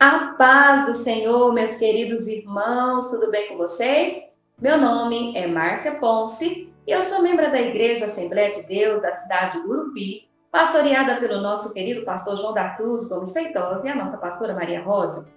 A paz do Senhor, meus queridos irmãos, tudo bem com vocês? Meu nome é Márcia Ponce e eu sou membro da Igreja Assembleia de Deus da cidade de Urupi, pastoreada pelo nosso querido pastor João da Cruz Gomes Feitosa e a nossa pastora Maria Rosa.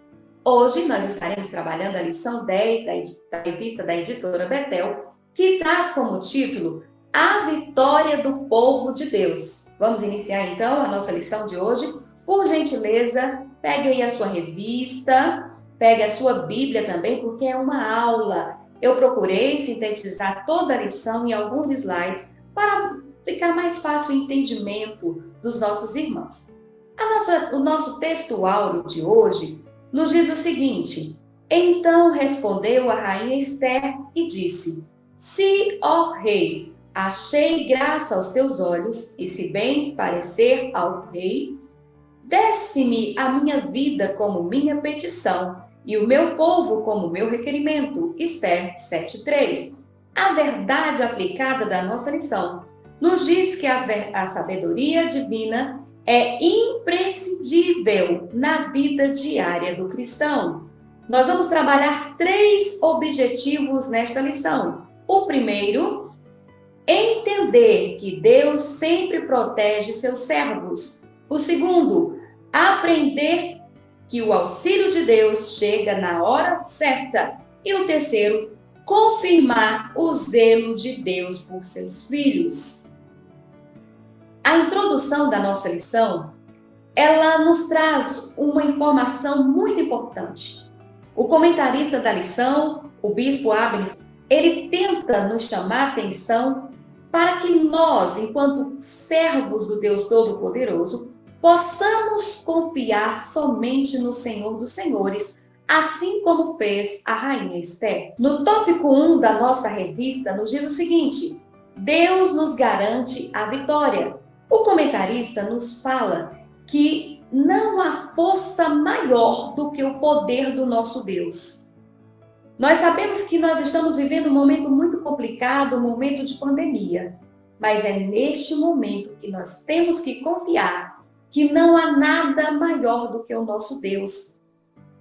Hoje nós estaremos trabalhando a lição 10 da revista da editora Betel, que traz como título A Vitória do Povo de Deus. Vamos iniciar então a nossa lição de hoje. Por gentileza, pegue aí a sua revista, pegue a sua Bíblia também, porque é uma aula. Eu procurei sintetizar toda a lição em alguns slides para ficar mais fácil o entendimento dos nossos irmãos. O nosso texto áureo de hoje nos diz o seguinte: Então respondeu a rainha Ester e disse: Se, ó rei, achei graça aos teus olhos, e se bem parecer ao rei, desce-me a minha vida como minha petição, e o meu povo como meu requerimento. Ester 7,3. A verdade aplicada da nossa lição nos diz que a sabedoria divina é imprescindível na vida diária do cristão. Nós vamos trabalhar 3 objetivos nesta lição. O primeiro, entender que Deus sempre protege seus servos. O segundo, aprender que o auxílio de Deus chega na hora certa. E o terceiro, confirmar o zelo de Deus por seus filhos. A introdução da nossa lição, ela nos traz uma informação muito importante. O comentarista da lição, o bispo Abner, ele tenta nos chamar a atenção para que nós, enquanto servos do Deus Todo-Poderoso, possamos confiar somente no Senhor dos Senhores, assim como fez a rainha Ester. No tópico 1 da nossa revista, nos diz o seguinte: Deus nos garante a vitória. O comentarista nos fala que não há força maior do que o poder do nosso Deus. Nós sabemos que nós estamos vivendo um momento muito complicado, um momento de pandemia, mas é neste momento que nós temos que confiar que não há nada maior do que o nosso Deus.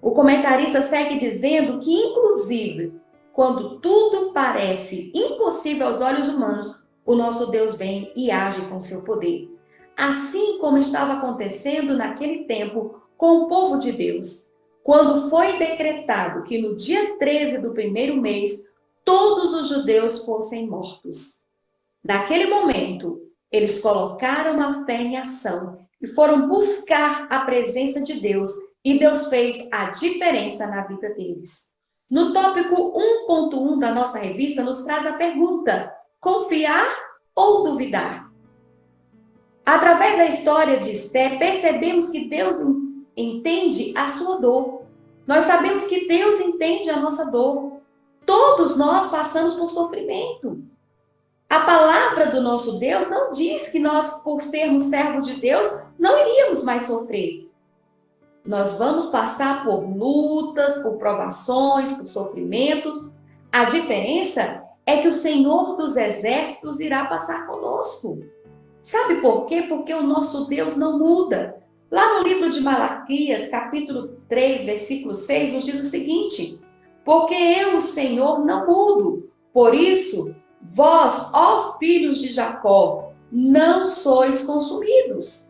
O comentarista segue dizendo que, inclusive, quando tudo parece impossível aos olhos humanos, o nosso Deus vem e age com seu poder. Assim como estava acontecendo naquele tempo com o povo de Deus, quando foi decretado que no dia 13 do primeiro mês, todos os judeus fossem mortos. Naquele momento, eles colocaram a fé em ação e foram buscar a presença de Deus, e Deus fez a diferença na vida deles. No tópico 1.1 da nossa revista, nos traz a pergunta: confiar ou duvidar? Através da história de Ester, percebemos que Deus entende a sua dor. Nós sabemos que Deus entende a nossa dor. Todos nós passamos por sofrimento. A palavra do nosso Deus não diz que nós, por sermos servos de Deus, não iríamos mais sofrer. Nós vamos passar por lutas, por provações, por sofrimentos. A diferença é que o Senhor dos Exércitos irá passar conosco. Sabe por quê? Porque o nosso Deus não muda. Lá no livro de Malaquias, capítulo 3, versículo 6, nos diz o seguinte: Porque eu, o Senhor, não mudo. Por isso, vós, ó filhos de Jacó, não sois consumidos.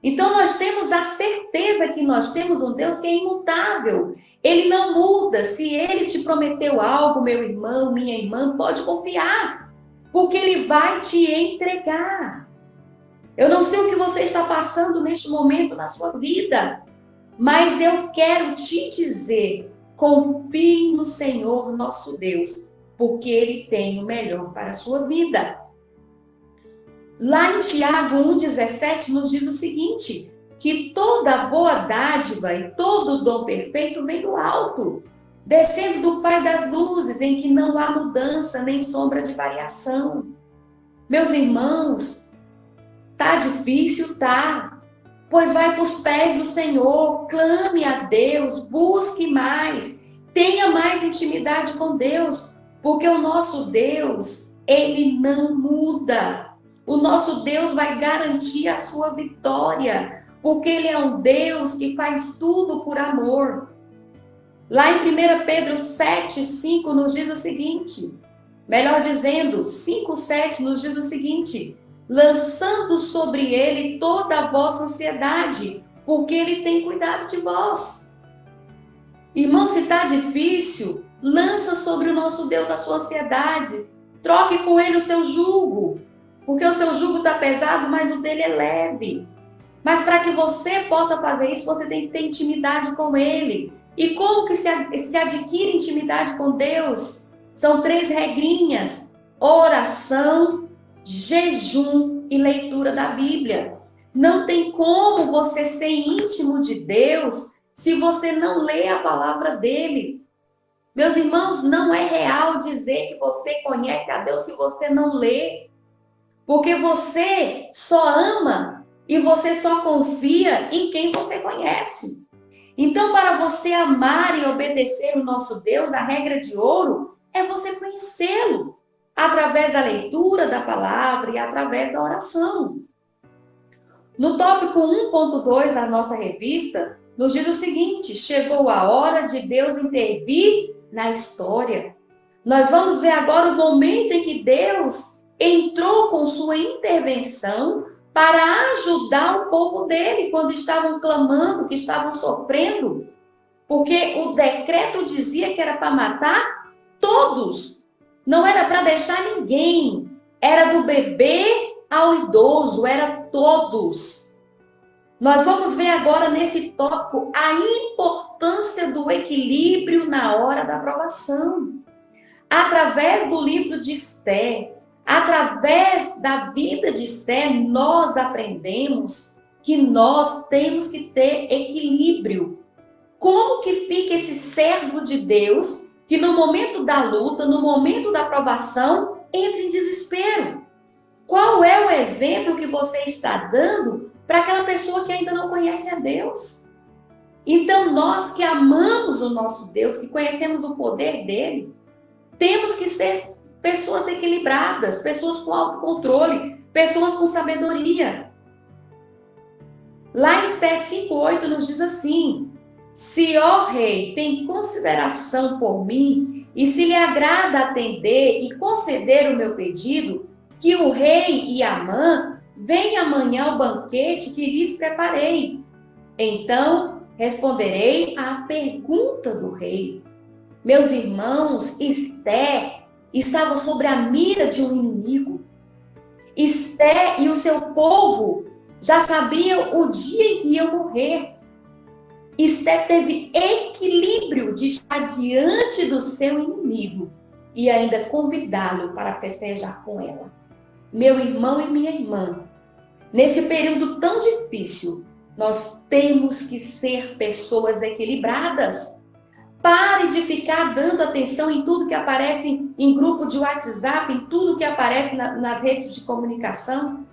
Então nós temos a certeza que nós temos um Deus que é imutável. Ele não muda. Se ele te prometeu algo, meu irmão, minha irmã, pode confiar, porque ele vai te entregar. Eu não sei o que você está passando neste momento na sua vida, mas eu quero te dizer: confie no Senhor nosso Deus, porque ele tem o melhor para a sua vida. Lá em Tiago 1,17 nos diz o seguinte: que toda boa dádiva e todo dom perfeito vem do alto, descendo do Pai das luzes, em que não há mudança nem sombra de variação. Meus irmãos, tá difícil? Tá. Pois vai para os pés do Senhor, clame a Deus, busque mais, tenha mais intimidade com Deus, porque o nosso Deus, ele não muda. O nosso Deus vai garantir a sua vitória. porque Ele é um Deus que faz tudo por amor. Lá em 1 Pedro 7:5 nos diz o seguinte, melhor dizendo, 5:7 nos diz o seguinte, lançando sobre Ele toda a vossa ansiedade, porque Ele tem cuidado de vós. Irmão, se está difícil, lança sobre o nosso Deus a sua ansiedade. Troque com Ele o seu jugo, porque o seu jugo está pesado, mas o dele é leve. Mas para que você possa fazer isso, você tem que ter intimidade com Ele. E como que se adquire intimidade com Deus? São 3 regrinhas: oração, jejum e leitura da Bíblia. Não tem como você ser íntimo de Deus se você não lê a palavra dele. Meus irmãos, não é real dizer que você conhece a Deus se você não lê. Porque você só ama e você só confia em quem você conhece. Então, para você amar e obedecer o nosso Deus, a regra de ouro é você conhecê-lo através da leitura da palavra e através da oração. No tópico 1.2 da nossa revista, nos diz o seguinte: chegou a hora de Deus intervir na história. Nós vamos ver agora o momento em que Deus entrou com sua intervenção para ajudar o povo dele quando estavam clamando, que estavam sofrendo. Porque o decreto dizia que era para matar todos. Não era para deixar ninguém. Era do bebê ao idoso, era todos. Nós vamos ver agora nesse tópico a importância do equilíbrio na hora da provação. Através do livro de Esther, através da vida de Esther, nós aprendemos que nós temos que ter equilíbrio. Como que fica esse servo de Deus que no momento da luta, no momento da provação, entra em desespero? Qual é o exemplo que você está dando para aquela pessoa que ainda não conhece a Deus? Então, nós que amamos o nosso Deus, que conhecemos o poder dele, temos que ser pessoas equilibradas, pessoas com autocontrole, pessoas com sabedoria. Lá em Esther 5:8 nos diz assim: se, ó rei, tem consideração por mim, e se lhe agrada atender e conceder o meu pedido, que o rei e Amã venham amanhã ao banquete que lhes preparei. Então responderei à pergunta do rei. Meus irmãos, Esther estava sobre a mira de um inimigo. Esther e o seu povo já sabiam o dia em que iam morrer. Esther teve equilíbrio de estar diante do seu inimigo e ainda convidá-lo para festejar com ela. Meu irmão e minha irmã, nesse período tão difícil, nós temos que ser pessoas equilibradas. Pare de ficar dando atenção em tudo que aparece em grupo de WhatsApp, em tudo que aparece nas redes de comunicação.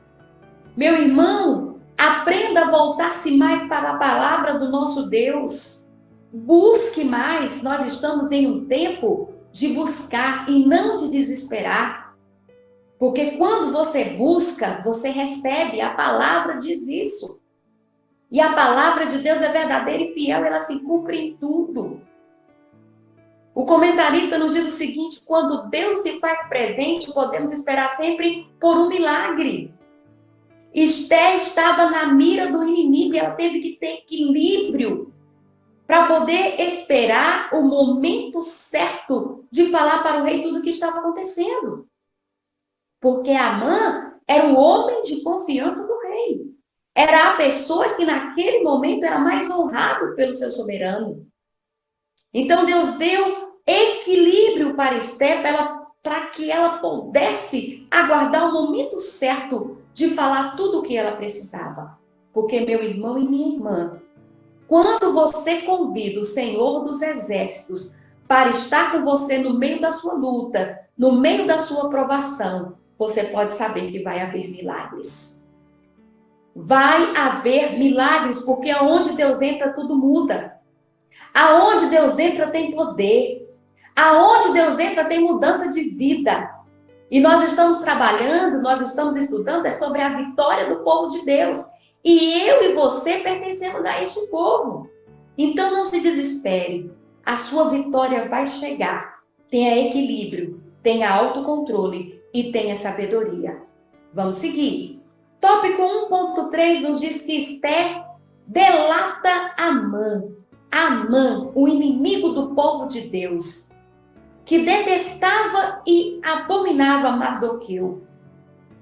Meu irmão, aprenda a voltar-se mais para a palavra do nosso Deus. Busque mais. Nós estamos em um tempo de buscar e não de desesperar. Porque quando você busca, você recebe. A palavra diz isso. E a palavra de Deus é verdadeira e fiel, ela se cumpre em tudo. O comentarista nos diz o seguinte: quando Deus se faz presente, podemos esperar sempre por um milagre. Esther estava na mira do inimigo e ela teve que ter equilíbrio para poder esperar o momento certo de falar para o rei tudo o que estava acontecendo. Porque Amã era o homem de confiança do rei. Era a pessoa que naquele momento era mais honrado pelo seu soberano. Então Deus deu equilíbrio para Esther para que ela pudesse aguardar o momento certo de falar tudo o que ela precisava. Porque, meu irmão e minha irmã, quando você convida o Senhor dos Exércitos para estar com você no meio da sua luta, no meio da sua provação, você pode saber que vai haver milagres. Vai haver milagres, porque aonde Deus entra, tudo muda. Aonde Deus entra, tem poder. Aonde Deus entra, tem mudança de vida. E nós estamos trabalhando, nós estamos estudando, é sobre a vitória do povo de Deus. E eu e você pertencemos a este povo. Então não se desespere. A sua vitória vai chegar. Tenha equilíbrio, tenha autocontrole e tenha sabedoria. Vamos seguir. Tópico 1.3 nos diz que Esther delata Amã. Amã, o inimigo do povo de Deus, que detestava e abominava Mardoqueu.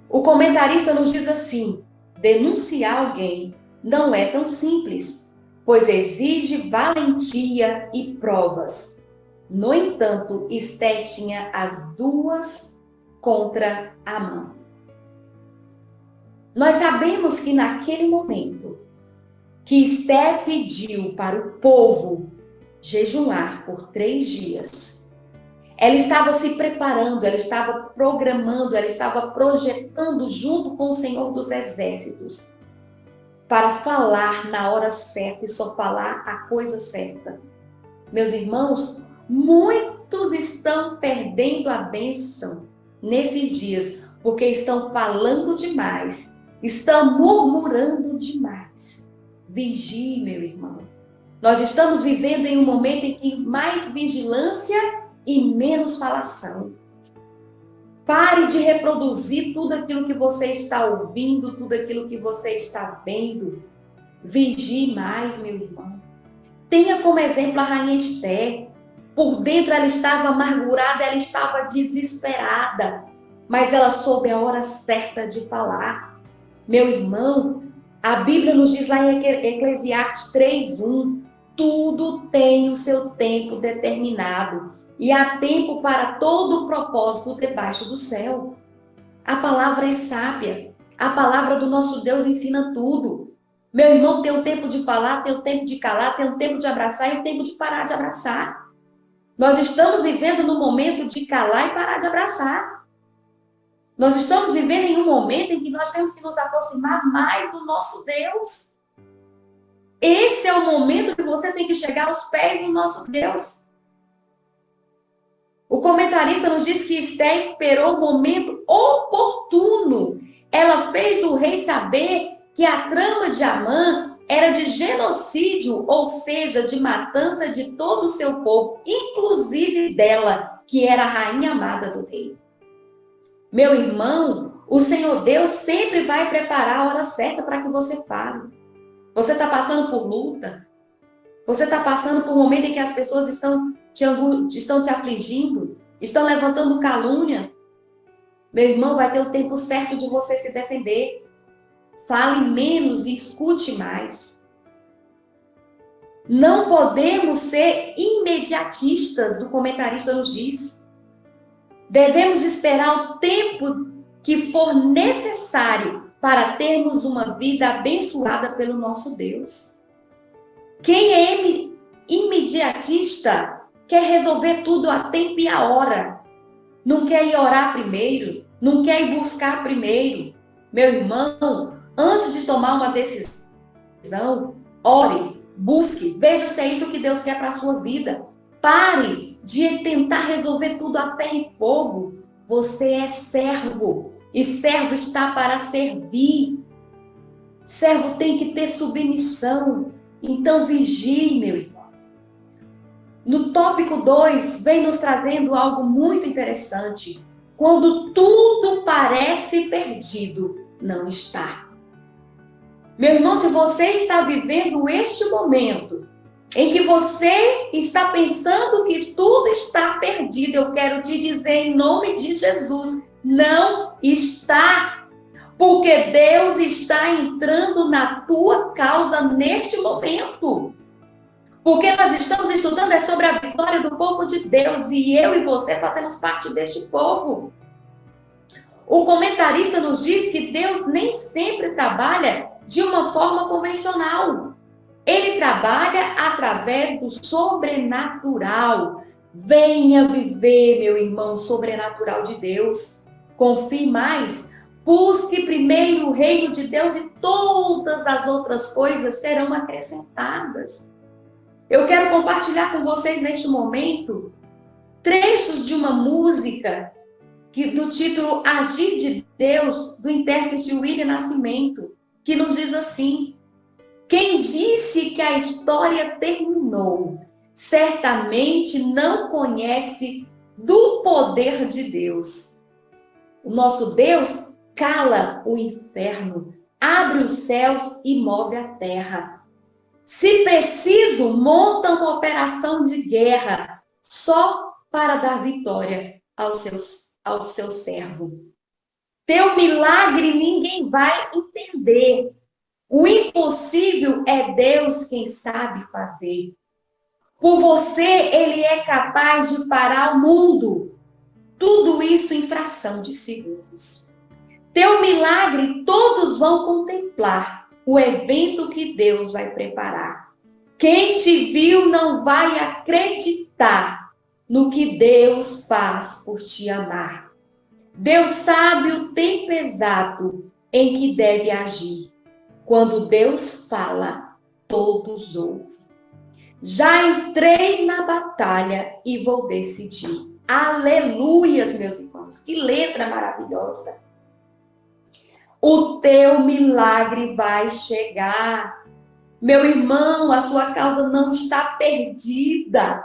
O comentarista nos diz assim: denunciar alguém não é tão simples, pois exige valentia e provas. No entanto, Esther tinha as duas contra Amã. Nós sabemos que naquele momento que Esther pediu para o povo jejuar por 3 dias, ela estava se preparando, ela estava programando, ela estava projetando junto com o Senhor dos Exércitos para falar na hora certa e só falar a coisa certa. Meus irmãos, muitos estão perdendo a bênção nesses dias porque estão falando demais, estão murmurando demais. Vigie, meu irmão. Nós estamos vivendo em um momento em que mais vigilância e menos falação. Pare de reproduzir tudo aquilo que você está ouvindo, tudo aquilo que você está vendo. Vigie mais, meu irmão. Tenha como exemplo a rainha Esther. Por dentro ela estava amargurada, ela estava desesperada, mas ela soube a hora certa de falar. Meu irmão, a Bíblia nos diz lá em Eclesiastes 3:1, tudo tem o seu tempo determinado e há tempo para todo o propósito debaixo do céu. A palavra é sábia, a palavra do nosso Deus ensina tudo. Meu irmão, tem o tempo de falar, tem o tempo de calar, tem o tempo de abraçar e o tempo de parar de abraçar. Nós estamos vivendo no momento de calar e parar de abraçar. Nós estamos vivendo em um momento em que nós temos que nos aproximar mais do nosso Deus. Esse é o momento que você tem que chegar aos pés do nosso Deus. O comentarista nos diz que Esther esperou o momento oportuno. Ela fez o rei saber que a trama de Amã era de genocídio, ou seja, de matança de todo o seu povo, inclusive dela, que era a rainha amada do rei. Meu irmão, o Senhor Deus sempre vai preparar a hora certa para que você fale. Você está passando por luta? Você está passando por um momento em que as pessoas estão te afligindo? Estão levantando calúnia? Meu irmão, vai ter o tempo certo de você se defender. Fale menos e escute mais. Não podemos ser imediatistas, o comentarista nos diz. Devemos esperar o tempo que for necessário para termos uma vida abençoada pelo nosso Deus. Quem é imediatista quer resolver tudo a tempo e a hora. Não quer ir orar primeiro, não quer ir buscar primeiro. Meu irmão, antes de tomar uma decisão, ore, busque, veja se é isso que Deus quer para a sua vida. Pare de tentar resolver tudo a ferro e fogo. Você é servo e servo está para servir. Servo tem que ter submissão. Então vigie, meu irmão. No tópico 2, vem nos trazendo algo muito interessante. Quando tudo parece perdido, não está. Meu irmão, se você está vivendo este momento em que você está pensando que tudo está perdido, eu quero te dizer em nome de Jesus, não está. Porque Deus está entrando na tua causa neste momento. Porque nós estamos estudando sobre a vitória do povo de Deus e eu e você fazemos parte deste povo. O comentarista nos diz que Deus nem sempre trabalha de uma forma convencional. Ele trabalha através do sobrenatural. Venha viver, meu irmão, o sobrenatural de Deus. Confie mais. Busque primeiro o reino de Deus e todas as outras coisas serão acrescentadas. Eu quero compartilhar com vocês neste momento trechos de uma música do título Agir de Deus, do intérprete William Nascimento, que nos diz assim: quem disse que a história terminou, certamente não conhece do poder de Deus. O nosso Deus cala o inferno, abre os céus e move a terra. Se preciso, monta uma operação de guerra só para dar vitória ao seu servo. Teu milagre ninguém vai entender. O impossível é Deus quem sabe fazer. Por você, Ele é capaz de parar o mundo. Tudo isso em fração de segundos. Teu milagre todos vão contemplar, o evento que Deus vai preparar. Quem te viu não vai acreditar no que Deus faz por te amar. Deus sabe o tempo exato em que deve agir. Quando Deus fala, todos ouvem. Já entrei na batalha e vou decidir. Aleluias, meus irmãos. Que letra maravilhosa. O teu milagre vai chegar. Meu irmão, a sua causa não está perdida.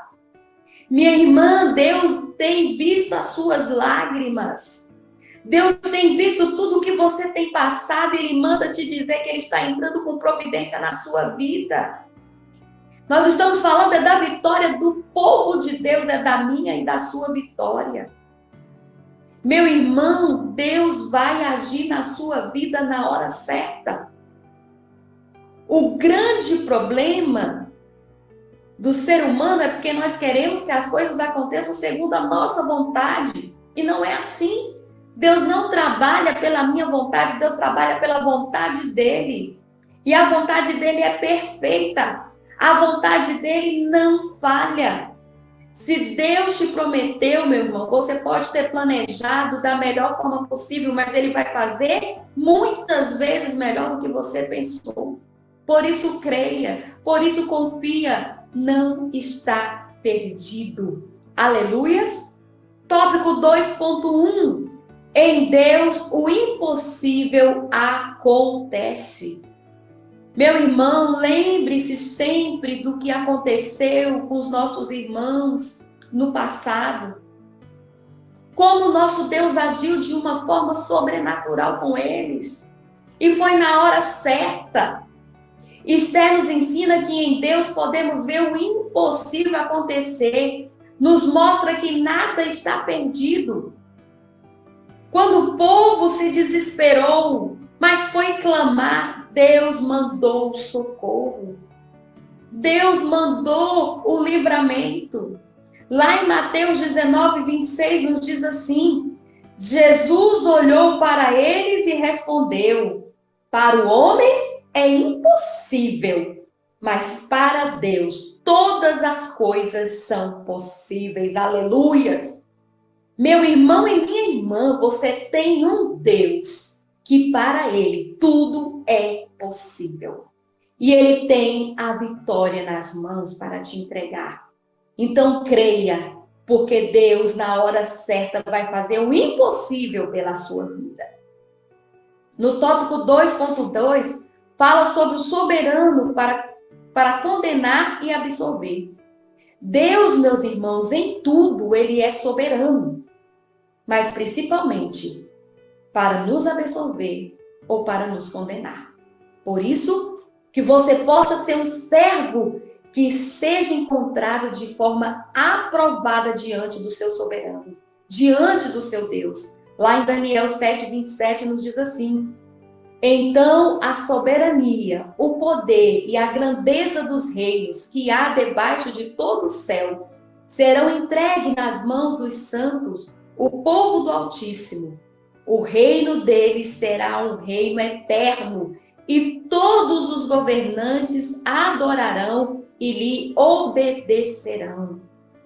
Minha irmã, Deus tem visto as suas lágrimas. Deus tem visto tudo o que você tem passado e Ele manda te dizer que Ele está entrando com providência na sua vida. Nós estamos falando da vitória do povo de Deus, é da minha e da sua vitória. Meu irmão, Deus vai agir na sua vida na hora certa. O grande problema do ser humano é porque nós queremos que as coisas aconteçam segundo a nossa vontade. E não é assim. Deus não trabalha pela minha vontade, Deus trabalha pela vontade dEle. E a vontade dEle é perfeita. A vontade dEle não falha. Se Deus te prometeu, meu irmão, você pode ter planejado da melhor forma possível, mas Ele vai fazer muitas vezes melhor do que você pensou. Por isso creia, por isso confia, não está perdido. Aleluias? Tópico 2.1. Em Deus o impossível acontece. Meu irmão, lembre-se sempre do que aconteceu com os nossos irmãos no passado. Como o nosso Deus agiu de uma forma sobrenatural com eles. E foi na hora certa. Esther nos ensina que em Deus podemos ver o impossível acontecer. Nos mostra que nada está perdido. Quando o povo se desesperou, mas foi clamar, Deus mandou o socorro. Deus mandou o livramento. Lá em Mateus 19:26 nos diz assim: Jesus olhou para eles e respondeu: para o homem é impossível, mas para Deus todas as coisas são possíveis. Aleluias! Meu irmão e minha irmã, você tem um Deus que para Ele tudo é possível. E Ele tem a vitória nas mãos para te entregar. Então creia, porque Deus na hora certa vai fazer o impossível pela sua vida. No tópico 2.2, fala sobre o soberano para condenar e absolver. Deus, meus irmãos, em tudo Ele é soberano. Mas principalmente para nos absolver ou para nos condenar. Por isso, que você possa ser um servo que seja encontrado de forma aprovada diante do seu soberano, diante do seu Deus. Lá em Daniel 7:27 nos diz assim: então a soberania, o poder e a grandeza dos reinos que há debaixo de todo o céu serão entregues nas mãos dos santos, o povo do Altíssimo. O reino deles será um reino eterno, e todos os governantes adorarão e lhe obedecerão.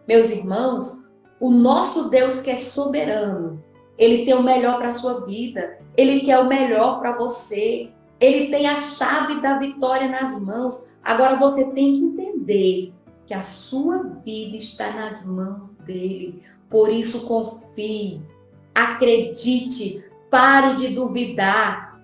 Meus irmãos, o nosso Deus que é soberano, Ele tem o melhor para a sua vida, Ele quer o melhor para você, Ele tem a chave da vitória nas mãos. Agora você tem que entender que a sua vida está nas mãos dEle. Por isso, confie, acredite, pare de duvidar.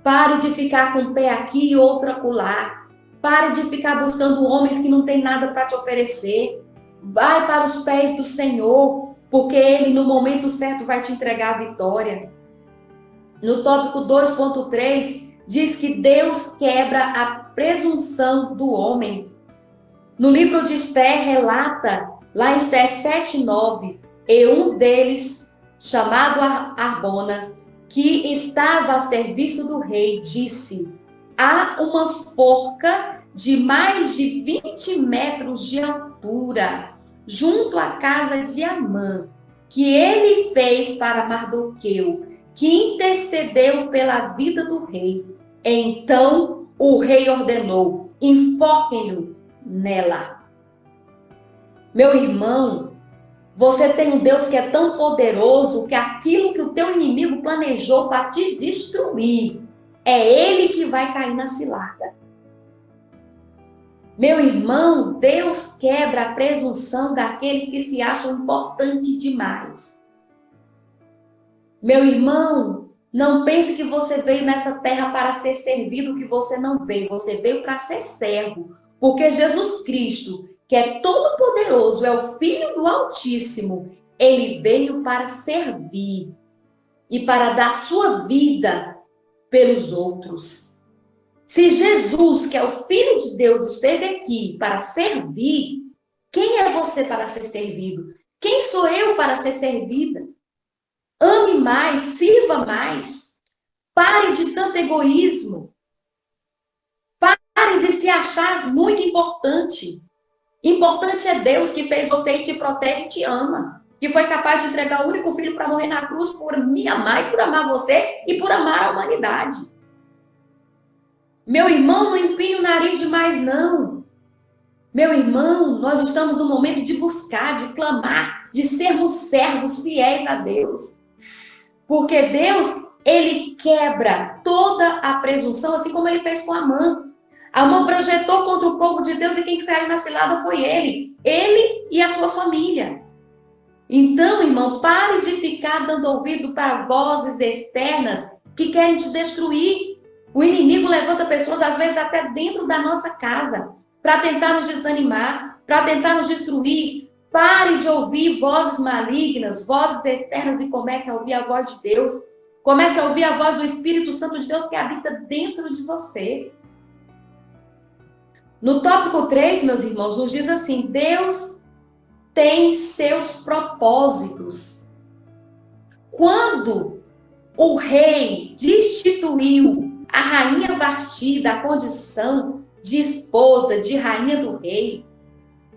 Pare de ficar com um pé aqui e outro acolá. Pare de ficar buscando homens que não têm nada para te oferecer. Vai para os pés do Senhor, porque Ele, no momento certo, vai te entregar a vitória. No tópico 2.3, diz que Deus quebra a presunção do homem. No livro de Esther, relata, lá em Esther 7:9, e um deles, chamado Arbona, que estava a serviço do rei, disse: há uma forca de mais de 20 metros de altura, junto à casa de Amã, que ele fez para Mardoqueu, que intercedeu pela vida do rei. Então o rei ordenou: enforquem-no nela. Meu irmão, você tem um Deus que é tão poderoso que aquilo que o teu inimigo planejou para te destruir, é ele que vai cair na cilada. Meu irmão, Deus quebra a presunção daqueles que se acham importantes demais. Meu irmão, não pense que você veio nessa terra para ser servido, que você não veio. Você veio para ser servo. Porque Jesus Cristo, que é todo poderoso, é o Filho do Altíssimo, ele veio para servir e para dar sua vida pelos outros. Se Jesus, que é o Filho de Deus, esteve aqui para servir, quem é você para ser servido? Quem sou eu para ser servida? Ame mais, sirva mais. Pare de tanto egoísmo. Pare de se achar muito importante. Importante é Deus que fez você e te protege e te ama. Que foi capaz de entregar o único filho para morrer na cruz por me amar e por amar você e por amar a humanidade. Meu irmão, não empine o nariz demais, não. Meu irmão, nós estamos no momento de buscar, de clamar, de sermos servos fiéis a Deus. Porque Deus, ele quebra toda a presunção, assim como ele fez com Amã. Amã projetou contra o povo de Deus e quem saiu na cilada foi ele. Ele e a sua família. Então, irmão, pare de ficar dando ouvido para vozes externas que querem te destruir. O inimigo levanta pessoas, às vezes até dentro da nossa casa, para tentar nos desanimar, para tentar nos destruir. Pare de ouvir vozes malignas, vozes externas e comece a ouvir a voz de Deus. Comece a ouvir a voz do Espírito Santo de Deus que habita dentro de você. No tópico 3, meus irmãos, nos diz assim: Deus tem seus propósitos. Quando o rei destituiu a rainha Vasti da condição de esposa, de rainha do rei,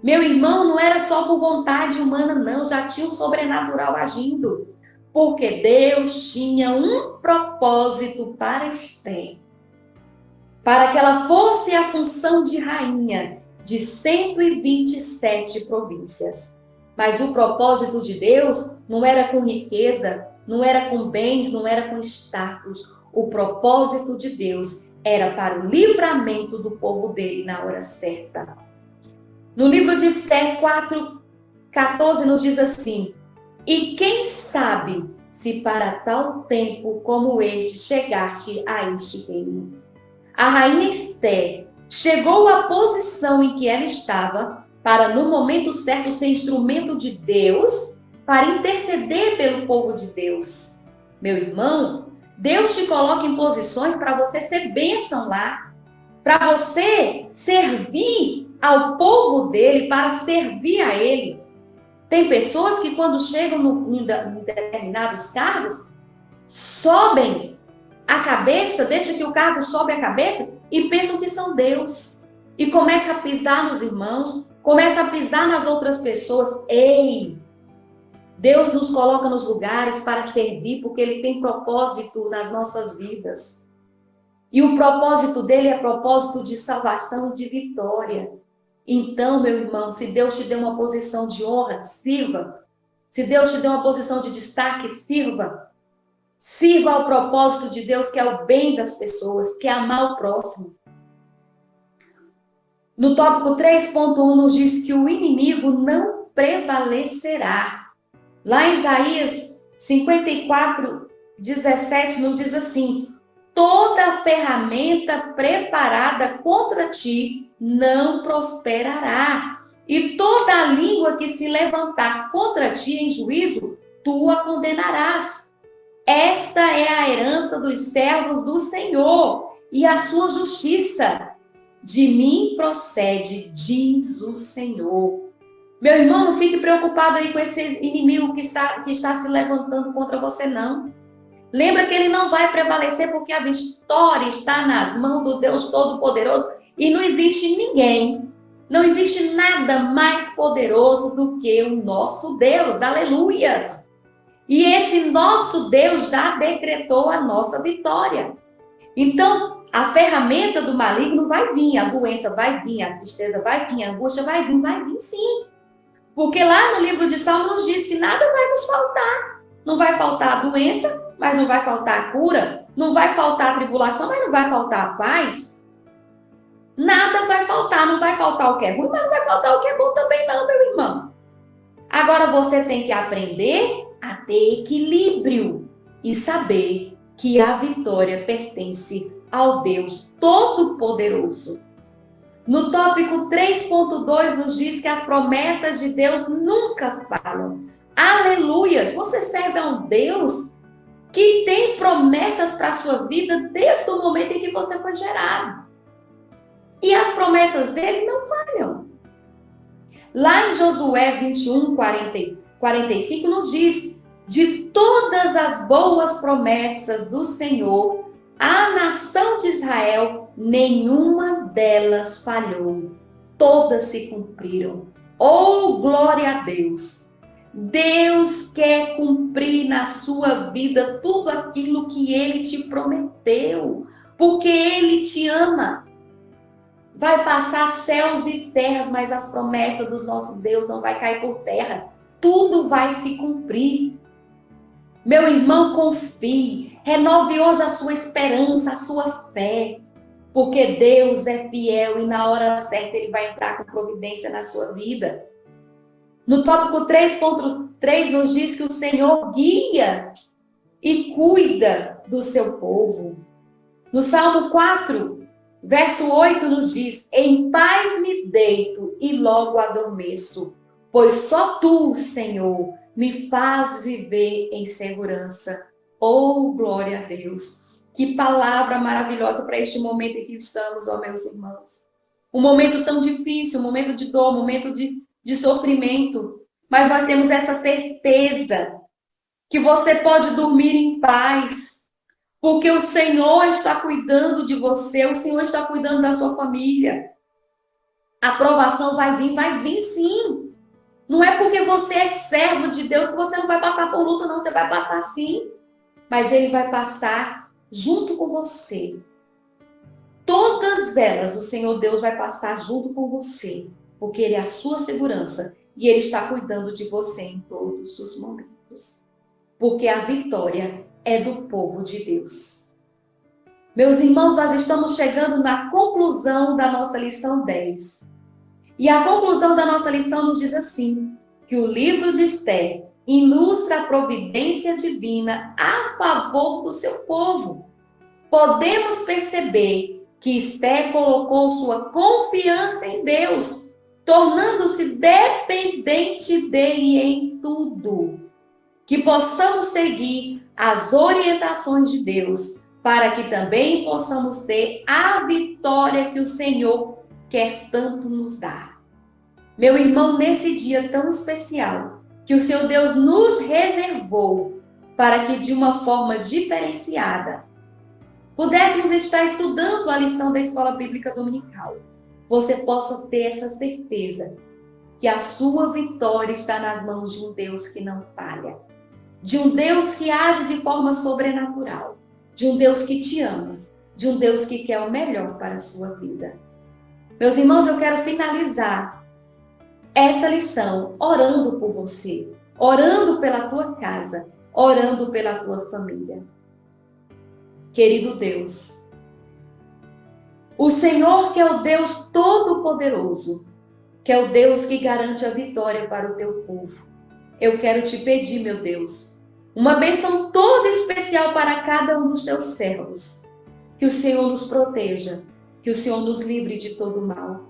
meu irmão, não era só por vontade humana, não, já tinha o sobrenatural agindo. Porque Deus tinha um propósito para Esther. Para que ela fosse a função de rainha de 127 províncias. Mas o propósito de Deus não era com riqueza, não era com bens, não era com status. O propósito de Deus era para o livramento do povo dele na hora certa. No livro de Esther 4:14 nos diz assim: e quem sabe se para tal tempo como este chegaste a este reino. A rainha Esther chegou à posição em que ela estava para, no momento certo, ser instrumento de Deus para interceder pelo povo de Deus. Meu irmão, Deus te coloca em posições para você ser bênção lá, para você servir ao povo dele, para servir a ele. Tem pessoas que quando chegam em determinados cargos, sobem a cabeça, deixa que o cargo sobe a cabeça e pensam que são Deus. E começa a pisar nos irmãos, começa a pisar nas outras pessoas. Ei! Deus nos coloca nos lugares para servir, porque ele tem propósito nas nossas vidas. E o propósito dele é propósito de salvação e de vitória. Então, meu irmão, se Deus te deu uma posição de honra, sirva. Se Deus te deu uma posição de destaque, sirva. Sirva ao propósito de Deus, que é o bem das pessoas, que é amar o próximo. No tópico 3.1 nos diz que o inimigo não prevalecerá. Lá em Isaías 54:17 nos diz assim: toda ferramenta preparada contra ti não prosperará. E toda a língua que se levantar contra ti em juízo, tu a condenarás. Esta é a herança dos servos do Senhor e a sua justiça. De mim procede, diz o Senhor. Meu irmão, não fique preocupado aí com esse inimigo que está se levantando contra você, não. Lembra que ele não vai prevalecer porque a vitória está nas mãos do Deus Todo-Poderoso e não existe ninguém, não existe nada mais poderoso do que o nosso Deus. Aleluias! E esse nosso Deus já decretou a nossa vitória. Então, a ferramenta do maligno vai vir, a doença vai vir, a tristeza vai vir, a angústia vai vir sim. Porque lá no livro de Salmos nos diz que nada vai nos faltar. Não vai faltar a doença, mas não vai faltar a cura. Não vai faltar a tribulação, mas não vai faltar a paz. Nada vai faltar, não vai faltar o que é ruim, mas não vai faltar o que é bom também não, meu irmão. Agora você tem que aprender a ter equilíbrio e saber que a vitória pertence ao Deus Todo-Poderoso. No tópico 3.2 nos diz que as promessas de Deus nunca falham. Aleluias! Você serve a um Deus que tem promessas para a sua vida desde o momento em que você foi gerado. E as promessas dele não falham. Lá em Josué 21, 45 nos diz: de todas as boas promessas do Senhor, a nação de Israel, nenhuma delas falhou. Todas se cumpriram. Oh, glória a Deus! Deus quer cumprir na sua vida tudo aquilo que Ele te prometeu, porque Ele te ama. Vai passar céus e terras, mas as promessas do nosso Deus não vai cair por terra. Tudo vai se cumprir. Meu irmão, confie. Renove hoje a sua esperança, a sua fé. Porque Deus é fiel e na hora certa Ele vai entrar com providência na sua vida. No tópico 3.3 nos diz que o Senhor guia e cuida do seu povo. No Salmo 4, verso 8 nos diz: em paz me deito e logo adormeço, pois só tu, Senhor, me faz viver em segurança. Oh, glória a Deus! Que palavra maravilhosa para este momento em que estamos, ó meus irmãos. Um momento tão difícil, um momento de dor, um momento de sofrimento. Mas nós temos essa certeza que você pode dormir em paz, porque o Senhor está cuidando de você, o Senhor está cuidando da sua família. A aprovação vai vir sim. Não é porque você é servo de Deus que você não vai passar por luta, não. Você vai passar sim. Mas Ele vai passar junto com você. Todas elas o Senhor Deus vai passar junto com você. Porque Ele é a sua segurança. E Ele está cuidando de você em todos os momentos. Porque a vitória é do povo de Deus. Meus irmãos, nós estamos chegando na conclusão da nossa lição 10. E a conclusão da nossa lição nos diz assim, que o livro de Esther ilustra a providência divina a favor do seu povo. Podemos perceber que Esther colocou sua confiança em Deus, tornando-se dependente dele em tudo. Que possamos seguir as orientações de Deus, para que também possamos ter a vitória que o Senhor quer tanto nos dar. Meu irmão, nesse dia tão especial, que o seu Deus nos reservou para que de uma forma diferenciada pudéssemos estar estudando a lição da Escola Bíblica Dominical, você possa ter essa certeza que a sua vitória está nas mãos de um Deus que não falha, de um Deus que age de forma sobrenatural, de um Deus que te ama, de um Deus que quer o melhor para a sua vida. Meus irmãos, eu quero finalizar essa lição orando por você, orando pela tua casa, orando pela tua família. Querido Deus, o Senhor que é o Deus Todo-Poderoso, que é o Deus que garante a vitória para o teu povo, eu quero te pedir, meu Deus, uma bênção toda especial para cada um dos teus servos. Que o Senhor nos proteja, que o Senhor nos livre de todo mal,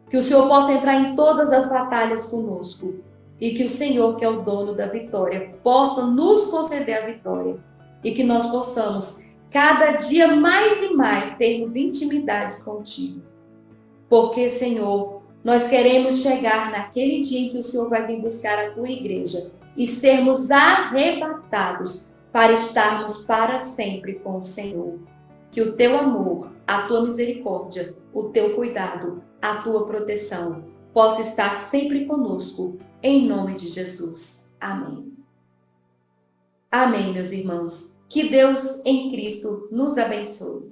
que o Senhor possa entrar em todas as batalhas conosco e que o Senhor, que é o dono da vitória, possa nos conceder a vitória e que nós possamos cada dia mais e mais termos intimidades contigo. Porque, Senhor, nós queremos chegar naquele dia em que o Senhor vai vir buscar a tua igreja e sermos arrebatados para estarmos para sempre com o Senhor. Que o teu amor, a tua misericórdia, o teu cuidado, a tua proteção possa estar sempre conosco, em nome de Jesus. Amém. Amém, meus irmãos. Que Deus em Cristo nos abençoe.